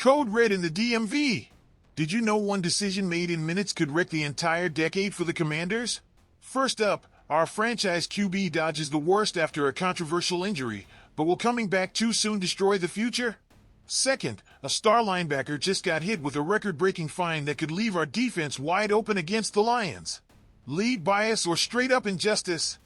Code red in the DMV. Did you know one decision made in minutes could wreck the entire decade for the Commanders? First up, our franchise QB dodges the worst after a controversial injury, but will coming back too soon destroy the future? Second, a star linebacker just got hit with a record-breaking fine that could leave our defense wide open against the Lions. Lead bias or straight-up injustice?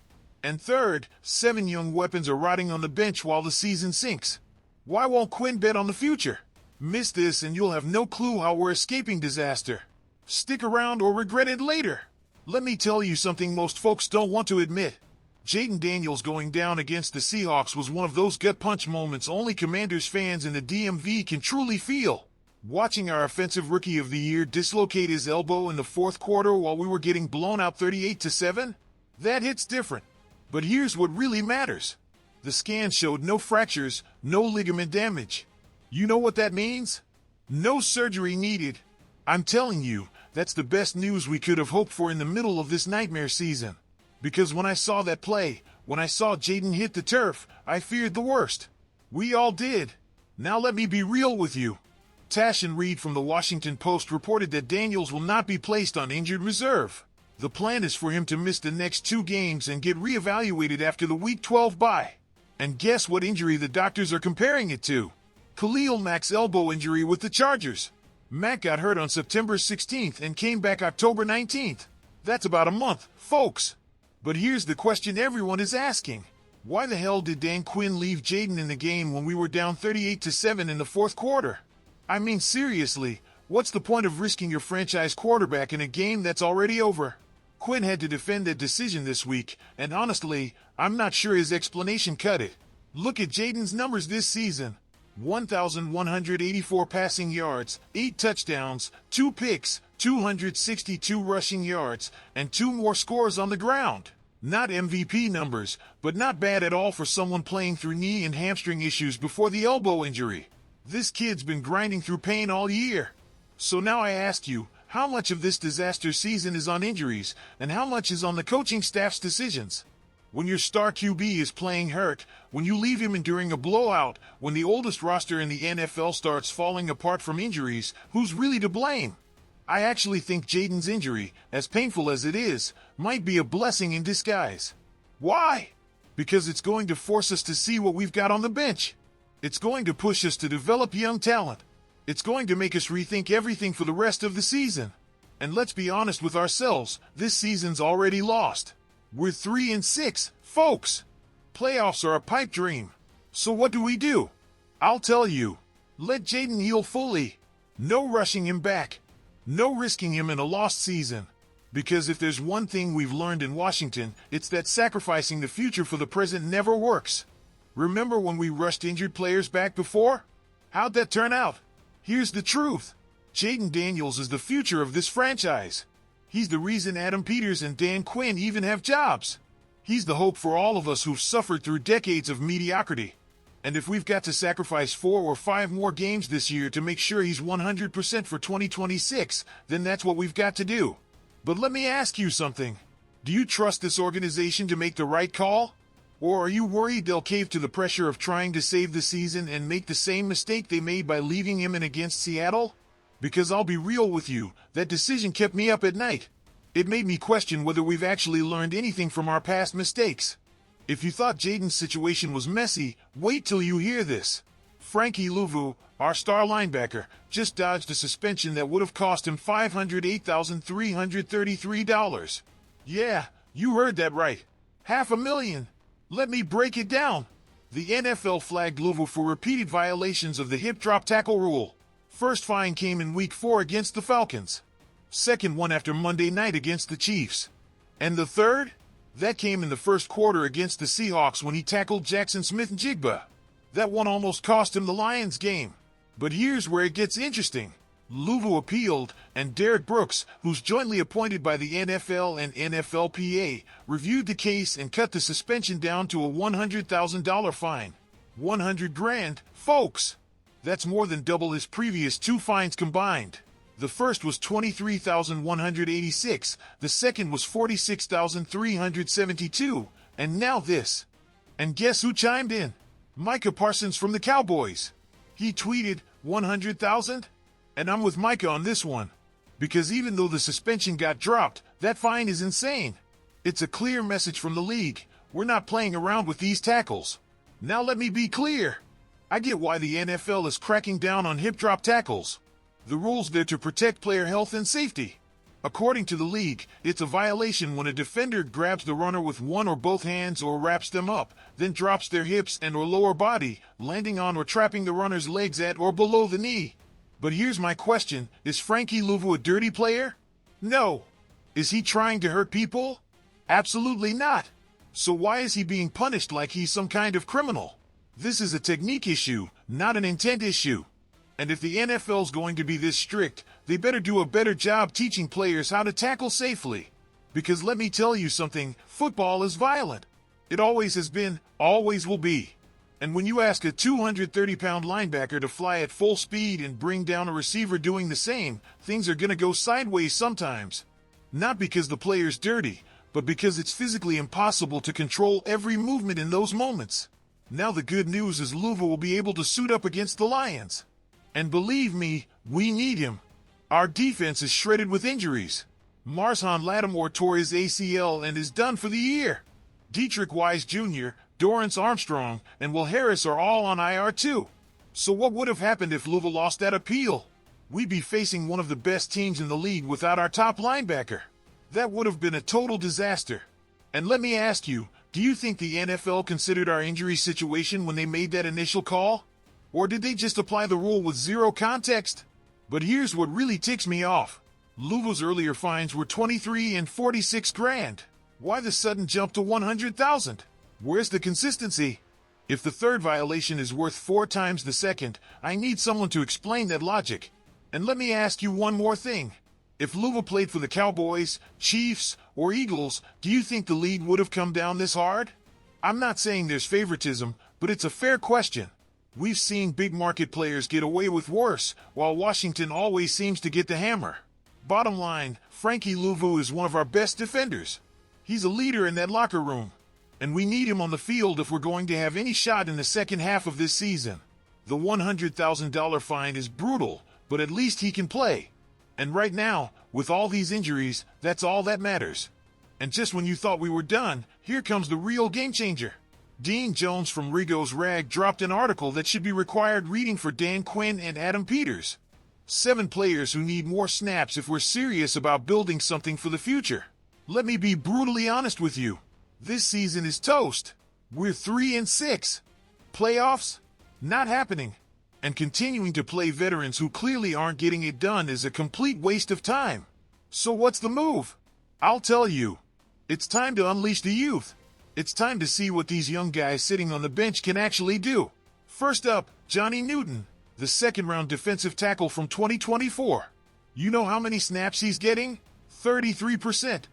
And third, 7 young weapons are rotting on the bench while the season sinks. Why won't Quinn bet on the future? Miss this and you'll have no clue how we're escaping disaster. Stick around or regret it later. Let me tell you something most folks don't want to admit. Jaden Daniels going down against the Seahawks was one of those gut-punch moments only Commanders fans in the DMV can truly feel. Watching our offensive rookie of the year dislocate his elbow in the fourth quarter while we were getting blown out 38-7? That hits different. But here's what really matters. The scan showed no fractures, no ligament damage. You know what that means? No surgery needed. I'm telling you, that's the best news we could have hoped for in the middle of this nightmare season. Because when I saw that play, when I saw Jaden hit the turf, I feared the worst. We all did. Now let me be real with you. Tash and Reed from the Washington Post reported that Daniels will not be placed on injured reserve. The plan is for him to miss the next 2 games and get reevaluated after the Week 12 bye. And guess what injury the doctors are comparing it to? Khalil Mack's elbow injury with the Chargers. Mack got hurt on September 16th and came back October 19th. That's about a month, folks. But here's the question everyone is asking. Why the hell did Dan Quinn leave Jaden in the game when we were down 38-7 in the fourth quarter? I mean, seriously, what's the point of risking your franchise quarterback in a game that's already over? Quinn had to defend that decision this week, and honestly, I'm not sure his explanation cut it. Look at Jaden's numbers this season. 1,184 passing yards, 8 touchdowns, 2 picks, 262 rushing yards, and 2 more scores on the ground. Not MVP numbers, but not bad at all for someone playing through knee and hamstring issues before the elbow injury. This kid's been grinding through pain all year. So now I ask you, how much of this disaster season is on injuries, and how much is on the coaching staff's decisions? When your star QB is playing hurt, when you leave him enduring a blowout, when the oldest roster in the NFL starts falling apart from injuries, who's really to blame? I actually think Jaden's injury, as painful as it is, might be a blessing in disguise. Why? Because it's going to force us to see what we've got on the bench. It's going to push us to develop young talent. It's going to make us rethink everything for the rest of the season. And let's be honest with ourselves, this season's already lost. We're 3-6, folks. Playoffs are a pipe dream. So what do? I'll tell you. Let Jaden heal fully. No rushing him back. No risking him in a lost season. Because if there's one thing we've learned in Washington, it's that sacrificing the future for the present never works. Remember when we rushed injured players back before? How'd that turn out? Here's the truth. Jaden Daniels is the future of this franchise. He's the reason Adam Peters and Dan Quinn even have jobs. He's the hope for all of us who've suffered through decades of mediocrity. And if we've got to sacrifice 4 or 5 more games this year to make sure he's 100% for 2026, then that's what we've got to do. But let me ask you something. Do you trust this organization to make the right call? Or are you worried they'll cave to the pressure of trying to save the season and make the same mistake they made by leaving him in against Seattle? Because I'll be real with you, that decision kept me up at night. It made me question whether we've actually learned anything from our past mistakes. If you thought Jaden's situation was messy, wait till you hear this. Frankie Luvu, our star linebacker, just dodged a suspension that would have cost him $508,333. Yeah, you heard that right. $500,000. Let me break it down. The NFL flagged Luvu for repeated violations of the hip drop tackle rule. First fine came in Week 4 against the Falcons. Second one after Monday night against the Chiefs. And the third? That came in the first quarter against the Seahawks when he tackled Jackson Smith-Njigba. That one almost cost him the Lions game. But here's where it gets interesting. Luvu appealed, and Derek Brooks, who's jointly appointed by the NFL and NFLPA, reviewed the case and cut the suspension down to a $100,000 fine. $100,000, folks! That's more than double his previous 2 fines combined. The first was $23,186, the second was $46,372, and now this. And guess who chimed in? Micah Parsons from the Cowboys. He tweeted, 100,000? And I'm with Micah on this one. Because even though the suspension got dropped, that fine is insane. It's a clear message from the league. We're not playing around with these tackles. Now let me be clear. I get why the NFL is cracking down on hip drop tackles. The rule's there to protect player health and safety. According to the league, it's a violation when a defender grabs the runner with one or both hands or wraps them up, then drops their hips and or lower body, landing on or trapping the runner's legs at or below the knee. But here's my question, is Frankie Luvu a dirty player? No. Is he trying to hurt people? Absolutely not. So why is he being punished like he's some kind of criminal? This is a technique issue, not an intent issue. And if the NFL's going to be this strict, they better do a better job teaching players how to tackle safely. Because let me tell you something, football is violent. It always has been, always will be. And when you ask a 230-pound linebacker to fly at full speed and bring down a receiver doing the same, things are going to go sideways sometimes. Not because the player's dirty, but because it's physically impossible to control every movement in those moments. Now the good news is Luvu will be able to suit up against the Lions. And believe me, we need him. Our defense is shredded with injuries. Marshawn Lattimore tore his ACL and is done for the year. Dietrich Wise Jr., Dorrance Armstrong, and Will Harris are all on IR too. So what would have happened if Louisville lost that appeal? We'd be facing one of the best teams in the league without our top linebacker. That would have been a total disaster. And let me ask you, do you think the NFL considered our injury situation when they made that initial call? Or did they just apply the rule with zero context? But here's what really ticks me off. Louisville's earlier fines were 23 and 46 grand. Why the sudden jump to 100,000? Where's the consistency? If the third violation is worth 4 times the second, I need someone to explain that logic. And let me ask you one more thing. If Louisville played for the Cowboys, Chiefs, or Eagles, do you think the league would have come down this hard? I'm not saying there's favoritism, but it's a fair question. We've seen big market players get away with worse, while Washington always seems to get the hammer. Bottom line, Frankie Luvu is one of our best defenders. He's a leader in that locker room. And we need him on the field if we're going to have any shot in the second half of this season. The $100,000 fine is brutal, but at least he can play. And right now, with all these injuries, that's all that matters. And just when you thought we were done, here comes the real game changer. Dean Jones from Rigo's Rag dropped an article that should be required reading for Dan Quinn and Adam Peters. 7 players who need more snaps if we're serious about building something for the future. Let me be brutally honest with you. This season is toast. We're 3-6. Playoffs? Not happening. And continuing to play veterans who clearly aren't getting it done is a complete waste of time. So what's the move? I'll tell you. It's time to unleash the youth. It's time to see what these young guys sitting on the bench can actually do. First up, Johnny Newton, the second-round defensive tackle from 2024. You know how many snaps he's getting? 33%.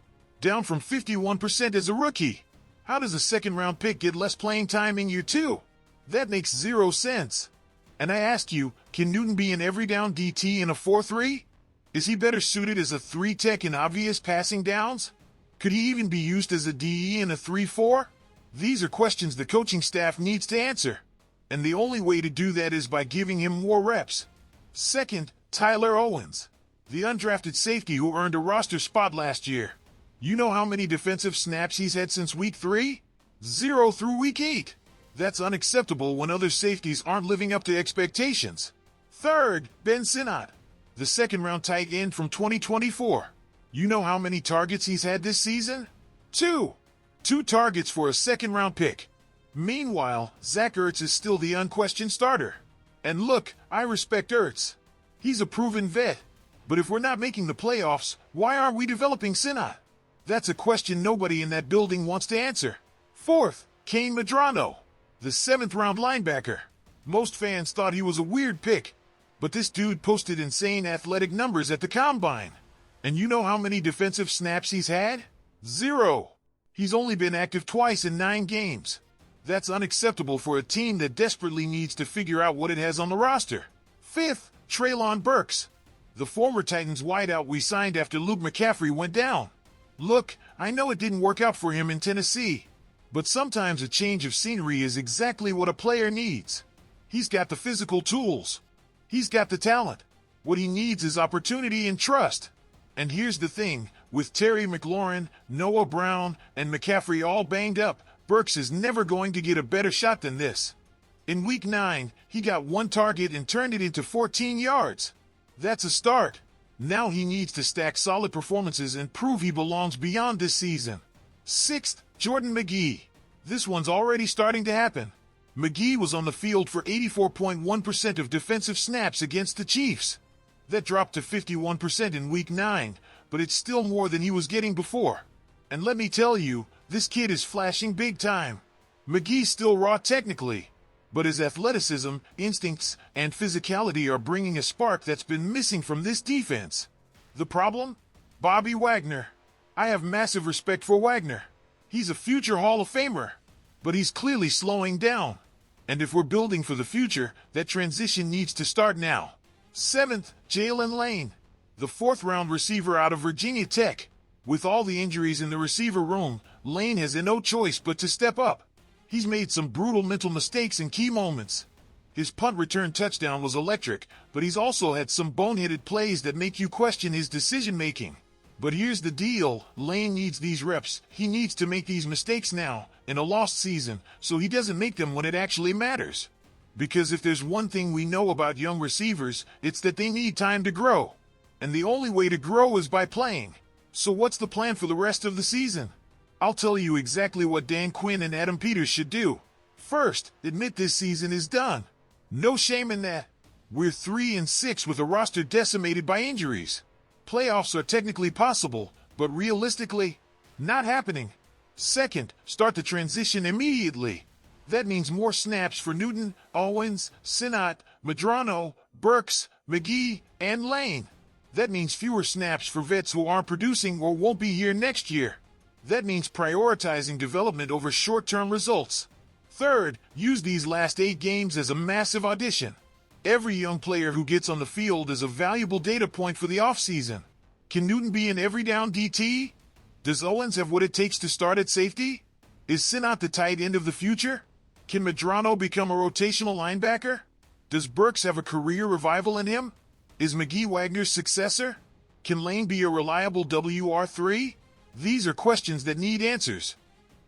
Down from 51% as a rookie. How does a second-round pick get less playing time in year 2? That makes 0 sense. And I ask you, can Newton be an every-down DT in a 4-3? Is he better suited as a 3-tech in obvious passing downs? Could he even be used as a DE in a 3-4? These are questions the coaching staff needs to answer. And the only way to do that is by giving him more reps. Second, Tyler Owens, the undrafted safety who earned a roster spot last year. You know how many defensive snaps he's had since week 3? 0 through week 8. That's unacceptable when other safeties aren't living up to expectations. Third, Ben Sinnott, the second-round tight end from 2024. You know how many targets he's had this season? 2. 2 targets for a second-round pick. Meanwhile, Zach Ertz is still the unquestioned starter. And look, I respect Ertz. He's a proven vet. But if we're not making the playoffs, why aren't we developing Sinnott? That's a question nobody in that building wants to answer. Fourth, Kane Medrano, the 7th-round linebacker. Most fans thought he was a weird pick, but this dude posted insane athletic numbers at the combine. And you know how many defensive snaps he's had? 0. He's only been active twice in 9 games. That's unacceptable for a team that desperately needs to figure out what it has on the roster. Fifth, Treylon Burks, the former Titans wideout we signed after Luke McCaffrey went down. Look, I know it didn't work out for him in Tennessee, but sometimes a change of scenery is exactly what a player needs. He's got the physical tools. He's got the talent. What he needs is opportunity and trust. And here's the thing, with Terry McLaurin, Noah Brown, and McCaffrey all banged up, Burks is never going to get a better shot than this. In Week 9, he got 1 target and turned it into 14 yards. That's a start. Now he needs to stack solid performances and prove he belongs beyond this season. 6th, Jordan Magee. This one's already starting to happen. Magee was on the field for 84.1% of defensive snaps against the Chiefs. That dropped to 51% in Week 9, but it's still more than he was getting before. And let me tell you, this kid is flashing big time. Magee's still raw technically, but his athleticism, instincts, and physicality are bringing a spark that's been missing from this defense. The problem? Bobby Wagner. I have massive respect for Wagner. He's a future Hall of Famer, but he's clearly slowing down. And if we're building for the future, that transition needs to start now. 7th, Jalen Lane, the 4th-round receiver out of Virginia Tech. With all the injuries in the receiver room, Lane has no choice but to step up. He's made some brutal mental mistakes in key moments. His punt return touchdown was electric, but he's also had some boneheaded plays that make you question his decision-making. But here's the deal, Lane needs these reps. He needs to make these mistakes now, in a lost season, so he doesn't make them when it actually matters. Because if there's one thing we know about young receivers, it's that they need time to grow. And the only way to grow is by playing. So what's the plan for the rest of the season? I'll tell you exactly what Dan Quinn and Adam Peters should do. First, admit this season is done. No shame in that. We're 3-6 with a roster decimated by injuries. Playoffs are technically possible, but realistically, not happening. Second, start the transition immediately. That means more snaps for Newton, Owens, Sinnott, Medrano, Burks, Magee, and Lane. That means fewer snaps for vets who aren't producing or won't be here next year. That means prioritizing development over short-term results. Third, use these last 8 games as a massive audition. Every young player who gets on the field is a valuable data point for the offseason. Can Newton be an every-down DT? Does Owens have what it takes to start at safety? Is Sinnott the tight end of the future? Can Medrano become a rotational linebacker? Does Burks have a career revival in him? Is Magee Wagner's successor? Can Lane be a reliable WR3? These are questions that need answers.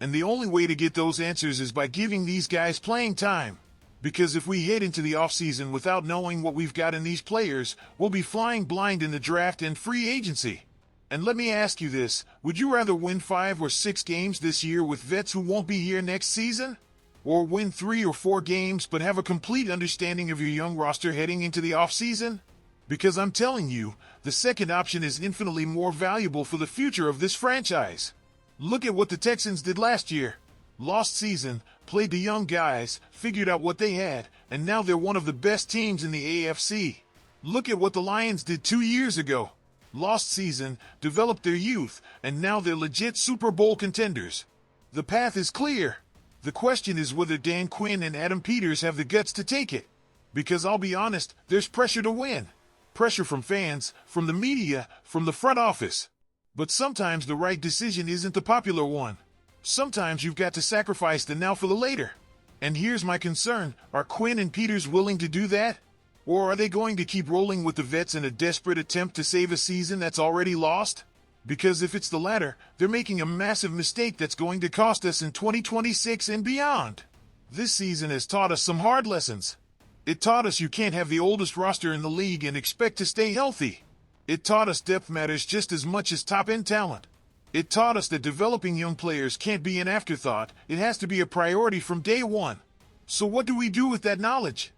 And the only way to get those answers is by giving these guys playing time. Because if we head into the offseason without knowing what we've got in these players, we'll be flying blind in the draft and free agency. And let me ask you this, would you rather win 5 or 6 games this year with vets who won't be here next season? Or win 3 or 4 games but have a complete understanding of your young roster heading into the offseason? Because I'm telling you, the second option is infinitely more valuable for the future of this franchise. Look at what the Texans did last year. Lost season, played the young guys, figured out what they had, and now they're one of the best teams in the AFC. Look at what the Lions did 2 years ago. Lost season, developed their youth, and now they're legit Super Bowl contenders. The path is clear. The question is whether Dan Quinn and Adam Peters have the guts to take it. Because I'll be honest, there's pressure to win. Pressure from fans, from the media, from the front office. But sometimes the right decision isn't the popular one. Sometimes you've got to sacrifice the now for the later. And here's my concern, are Quinn and Peters willing to do that? Or are they going to keep rolling with the vets in a desperate attempt to save a season that's already lost? Because if it's the latter, they're making a massive mistake that's going to cost us in 2026 and beyond. This season has taught us some hard lessons. It taught us you can't have the oldest roster in the league and expect to stay healthy. It taught us depth matters just as much as top-end talent. It taught us that developing young players can't be an afterthought, it has to be a priority from day one. So what do we do with that knowledge?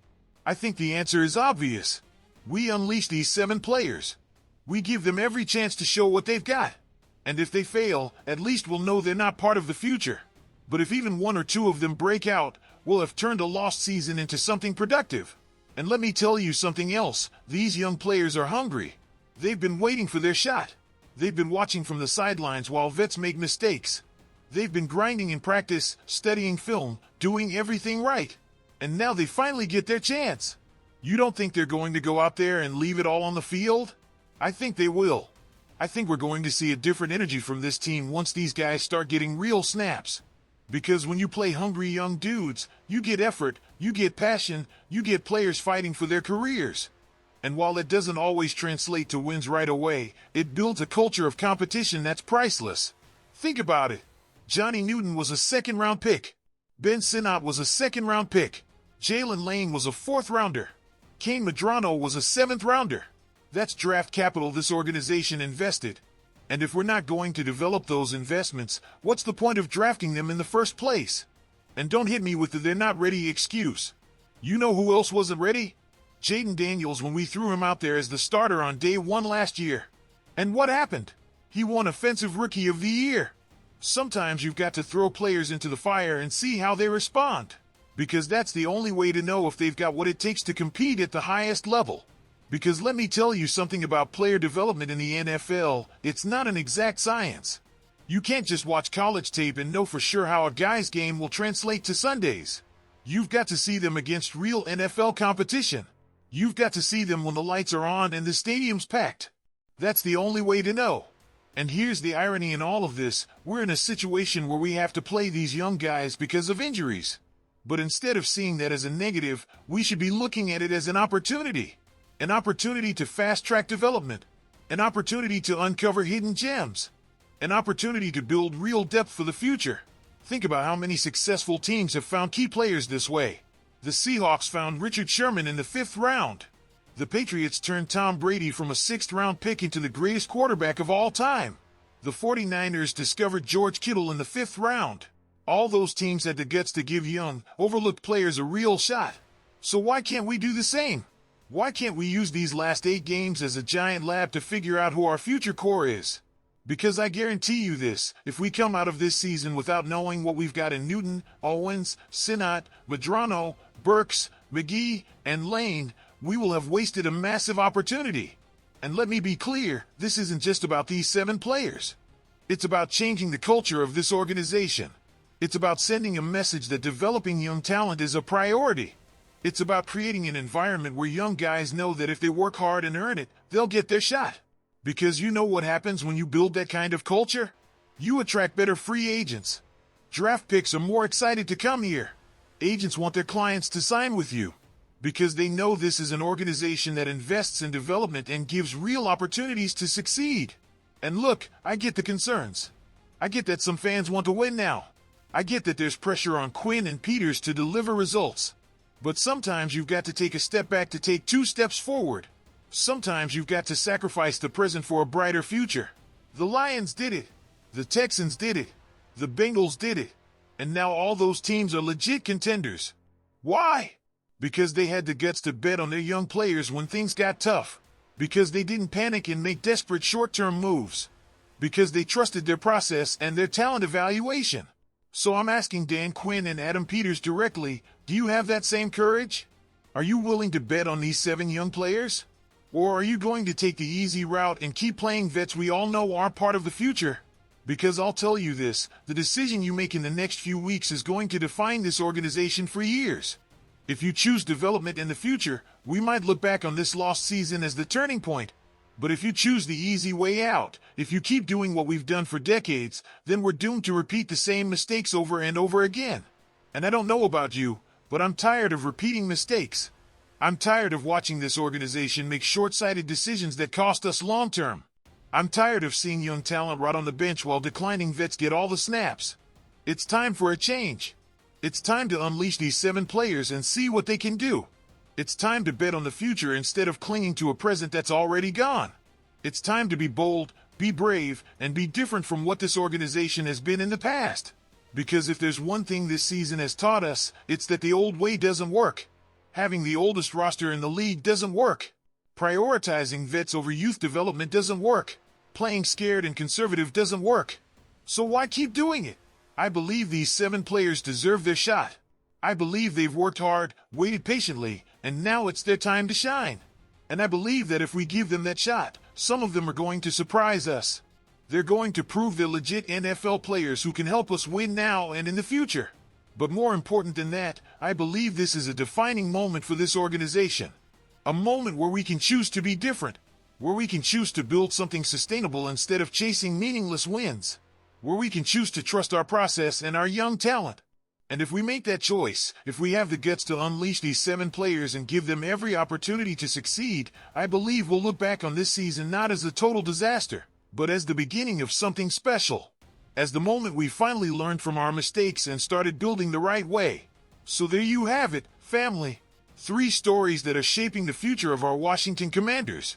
I think the answer is obvious. We unleash these 7 players. We give them every chance to show what they've got. And if they fail, at least we'll know they're not part of the future. But if even 1 or 2 of them break out, we'll have turned a lost season into something productive. And let me tell you something else, these young players are hungry. They've been waiting for their shot. They've been watching from the sidelines while vets make mistakes. They've been grinding in practice, studying film, doing everything right. And now they finally get their chance. You don't think they're going to go out there and leave it all on the field? I think they will. I think we're going to see a different energy from this team once these guys start getting real snaps. Because when you play hungry young dudes, you get effort, you get passion, you get players fighting for their careers. And while it doesn't always translate to wins right away, it builds a culture of competition that's priceless. Think about it. Johnny Newton was a second-round pick. Ben Sinnott was a second-round pick. Jalen Lane was a fourth-rounder. Kane Medrano was a seventh-rounder. That's draft capital this organization invested. And if we're not going to develop those investments, what's the point of drafting them in the first place? And don't hit me with the "they're not ready" excuse. You know who else wasn't ready? Jaden Daniels, when we threw him out there as the starter on day one last year. And what happened? He won Offensive Rookie of the Year. Sometimes you've got to throw players into the fire and see how they respond. Because that's the only way to know if they've got what it takes to compete at the highest level. Because let me tell you something about player development in the NFL, it's not an exact science. You can't just watch college tape and know for sure how a guy's game will translate to Sundays. You've got to see them against real NFL competition. You've got to see them when the lights are on and the stadium's packed. That's the only way to know. And here's the irony in all of this, we're in a situation where we have to play these young guys because of injuries. But instead of seeing that as a negative, we should be looking at it as an opportunity. An opportunity to fast-track development. An opportunity to uncover hidden gems. An opportunity to build real depth for the future. Think about how many successful teams have found key players this way. The Seahawks found Richard Sherman in the 5th round. The Patriots turned Tom Brady from a 6th-round pick into the greatest quarterback of all time. The 49ers discovered George Kittle in the 5th round. All those teams had the guts to give young, overlooked players a real shot. So why can't we do the same? Why can't we use these last 8 games as a giant lab to figure out who our future core is? Because I guarantee you this, if we come out of this season without knowing what we've got in Newton, Owens, Sinnott, Medrano, Burks, McGee, and Lane, we will have wasted a massive opportunity. And let me be clear, this isn't just about these 7 players. It's about changing the culture of this organization. It's about sending a message that developing young talent is a priority. It's about creating an environment where young guys know that if they work hard and earn it, they'll get their shot. Because you know what happens when you build that kind of culture? You attract better free agents. Draft picks are more excited to come here. Agents want their clients to sign with you. Because they know this is an organization that invests in development and gives real opportunities to succeed. And look, I get the concerns. I get that some fans want to win now. I get that there's pressure on Quinn and Peters to deliver results. But sometimes you've got to take a step back to take 2 steps forward. Sometimes you've got to sacrifice the present for a brighter future. The Lions did it. The Texans did it. The Bengals did it. And now all those teams are legit contenders. Why? Because they had the guts to bet on their young players when things got tough. Because they didn't panic and make desperate short-term moves. Because they trusted their process and their talent evaluation. So I'm asking Dan Quinn and Adam Peters directly, do you have that same courage? Are you willing to bet on these 7 young players? Or are you going to take the easy route and keep playing vets we all know are part of the future? Because I'll tell you this, the decision you make in the next few weeks is going to define this organization for years. If you choose development in the future, we might look back on this lost season as the turning point. But if you choose the easy way out, if you keep doing what we've done for decades, then we're doomed to repeat the same mistakes over and over again. And I don't know about you, but I'm tired of repeating mistakes. I'm tired of watching this organization make short-sighted decisions that cost us long-term. I'm tired of seeing young talent rot on the bench while declining vets get all the snaps. It's time for a change. It's time to unleash these 7 players and see what they can do. It's time to bet on the future instead of clinging to a present that's already gone. It's time to be bold, be brave, and be different from what this organization has been in the past. Because if there's one thing this season has taught us, it's that the old way doesn't work. Having the oldest roster in the league doesn't work. Prioritizing vets over youth development doesn't work. Playing scared and conservative doesn't work. So why keep doing it? I believe these 7 players deserve their shot. I believe they've worked hard, waited patiently, and now it's their time to shine. And I believe that if we give them that shot, some of them are going to surprise us. They're going to prove they're legit NFL players who can help us win now and in the future. But more important than that, I believe this is a defining moment for this organization. A moment where we can choose to be different. Where we can choose to build something sustainable instead of chasing meaningless wins. where we can choose to trust our process and our young talent. And if we make that choice, if we have the guts to unleash these 7 players and give them every opportunity to succeed, I believe we'll look back on this season not as a total disaster, but as the beginning of something special. As the moment we finally learned from our mistakes and started building the right way. So there you have it, family. 3 stories that are shaping the future of our Washington Commanders.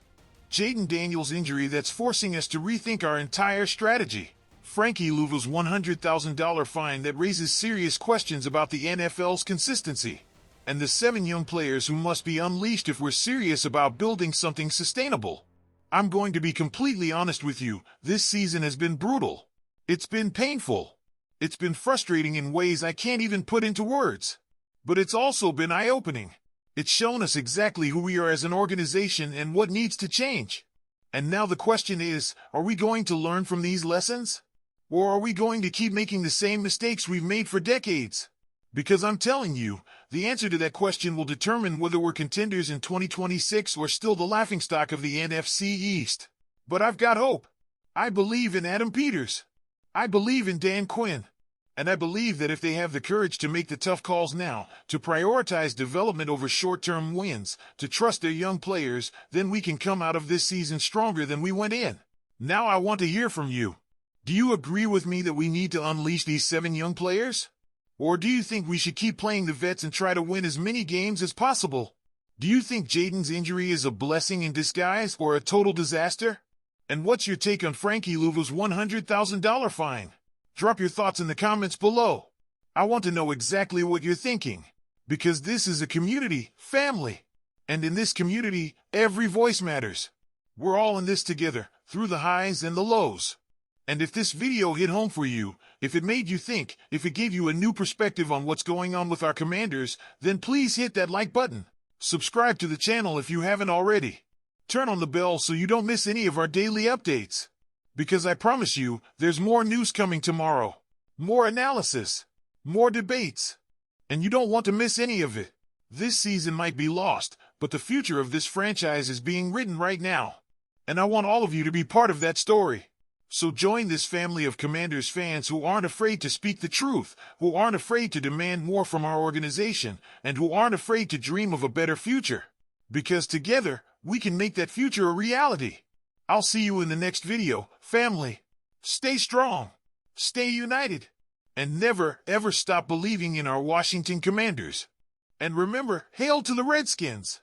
Jaden Daniels' injury that's forcing us to rethink our entire strategy. Frankie Luvu's $100,000 fine that raises serious questions about the NFL's consistency. And the 7 young players who must be unleashed if we're serious about building something sustainable. I'm going to be completely honest with you, this season has been brutal. It's been painful. It's been frustrating in ways I can't even put into words. But it's also been eye-opening. It's shown us exactly who we are as an organization and what needs to change. And now the question is, are we going to learn from these lessons? Or are we going to keep making the same mistakes we've made for decades? Because I'm telling you, the answer to that question will determine whether we're contenders in 2026 or still the laughingstock of the NFC East. But I've got hope. I believe in Adam Peters. I believe in Dan Quinn. And I believe that if they have the courage to make the tough calls now, to prioritize development over short-term wins, to trust their young players, then we can come out of this season stronger than we went in. Now I want to hear from you. Do you agree with me that we need to unleash these 7 young players? Or do you think we should keep playing the vets and try to win as many games as possible? Do you think Jaden's injury is a blessing in disguise or a total disaster? And what's your take on Frankie Luvu's $100,000 fine? Drop your thoughts in the comments below. I want to know exactly what you're thinking. Because this is a community, family. And in this community, every voice matters. We're all in this together, through the highs and the lows. And if this video hit home for you, if it made you think, if it gave you a new perspective on what's going on with our Commanders, then please hit that like button. Subscribe to the channel if you haven't already. Turn on the bell so you don't miss any of our daily updates. Because I promise you, there's more news coming tomorrow. More analysis. More debates. And you don't want to miss any of it. This season might be lost, but the future of this franchise is being written right now. And I want all of you to be part of that story. So join this family of Commanders fans who aren't afraid to speak the truth, who aren't afraid to demand more from our organization, and who aren't afraid to dream of a better future. Because together, we can make that future a reality. I'll see you in the next video, family. Stay strong, stay united, and never, ever stop believing in our Washington Commanders. And remember, hail to the Redskins!